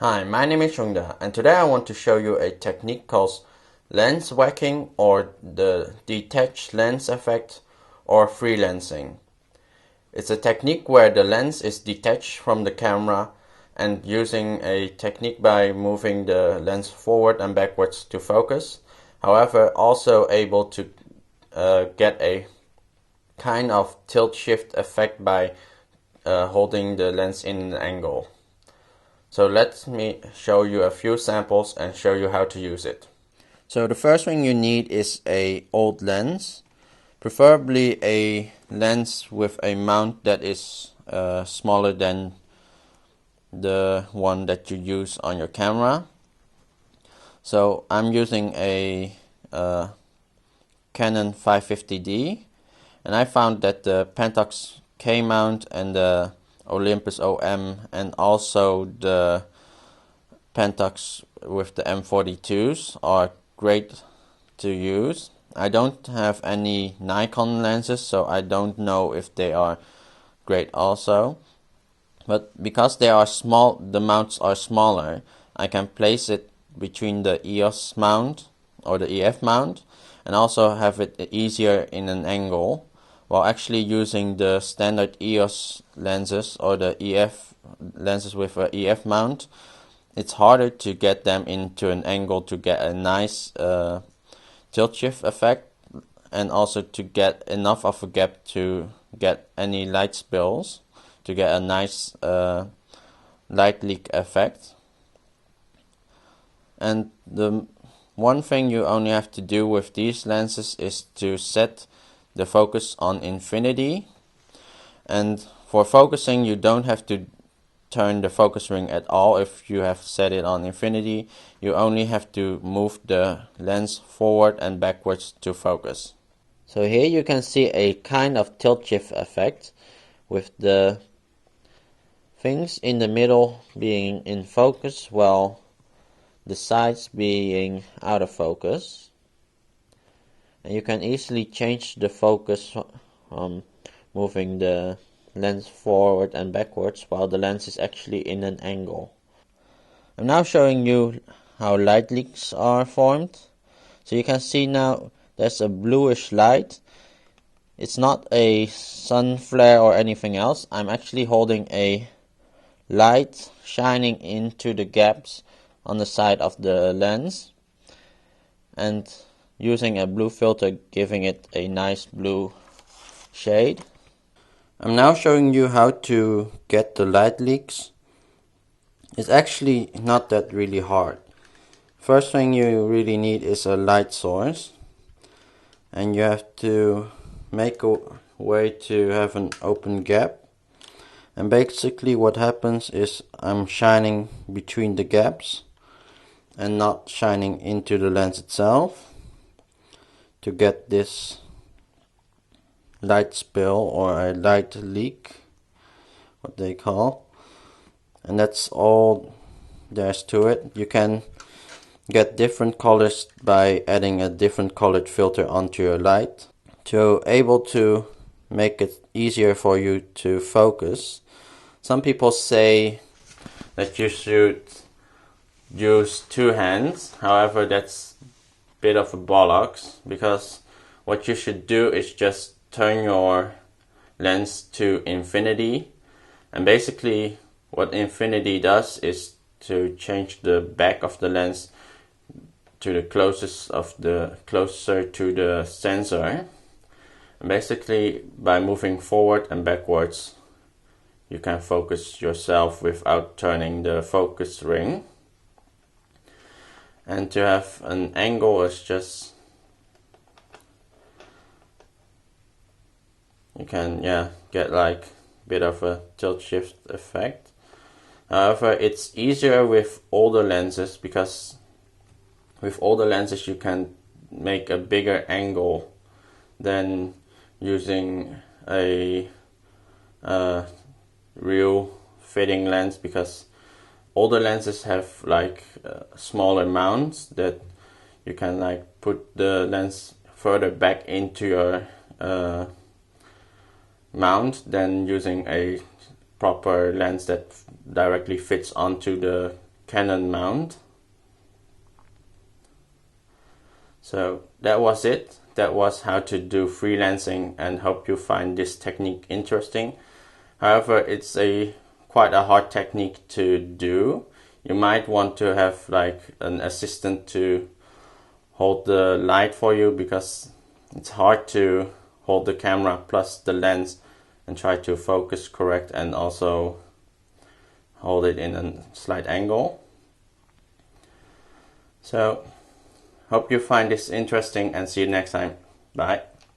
Hi, my name is Chung Dha, and today I want to show you a technique called lens wacking or the detached lens effect or freelancing. It's a technique where the lens is detached from the camera and using a technique by moving the lens forward and backwards to focus. However, also able to get a kind of tilt shift effect by holding the lens in an angle. So let me show you a few samples and show you how to use it. So the first thing you need is a old lens, preferably a lens with a mount that is smaller than the one that you use on your camera. So I'm using a Canon 550D, and I found that the Pentax K mount and the Olympus OM and also the Pentax with the M42s are great to use. I don't have any Nikon lenses, so I don't know if they are great also. But because they are small, the mounts are smaller, I can place it between the EOS mount or the EF mount and also have it easier in an angle, while actually using the standard EOS lenses or the EF lenses with a EF mount. It's harder to get them into an angle to get a nice tilt shift effect, and also to get enough of a gap to get any light spills, to get a nice light leak effect. And the one thing you only have to do with these lenses is to set the focus on infinity. And for focusing, you don't have to turn the focus ring at all. If you have set it on infinity, you only have to move the lens forward and backwards to focus. So here you can see a kind of tilt shift effect with the things in the middle being in focus while the sides being out of focus. And you can easily change the focus moving the lens forward and backwards while the lens is actually in an angle. I'm now showing you how light leaks are formed. So you can see now there's a bluish light. It's not a sun flare or anything else. I'm actually holding a light shining into the gaps on the side of the lens and using a blue filter, giving it a nice blue shade. I'm now showing you how to get the light leaks. It's actually not that really hard. First thing you really need is a light source, and you have to make a way to have an open gap. And basically what happens is I'm shining between the gaps and not shining into the lens itself to get this light spill or a light leak, what they call. And that's all there's to it. You can get different colors by adding a different colored filter onto your light to able to make it easier for you to focus. Some people say that you should use two hands. However, that's a bit of a bollocks, because what you should do is just turn your lens to infinity, and basically what infinity does is to change the back of the lens to the closer to the sensor. And basically by moving forward and backwards you can focus yourself without turning the focus ring. And to have an angle is just, you can get like a bit of a tilt shift effect. However, it's easier with older lenses, because with older lenses you can make a bigger angle than using a real fitting lens, because older lenses have like smaller mounts that you can like put the lens further back into your mount than using a proper lens that directly fits onto the Canon mount. So that was it. That was how to do freelancing, and hope you find this technique interesting. However, it's quite a hard technique to do. You might want to have like an assistant to hold the light for you, because it's hard to hold the camera plus the lens and try to focus correct and also hold it in a slight angle. So hope you find this interesting, and see you next time. Bye.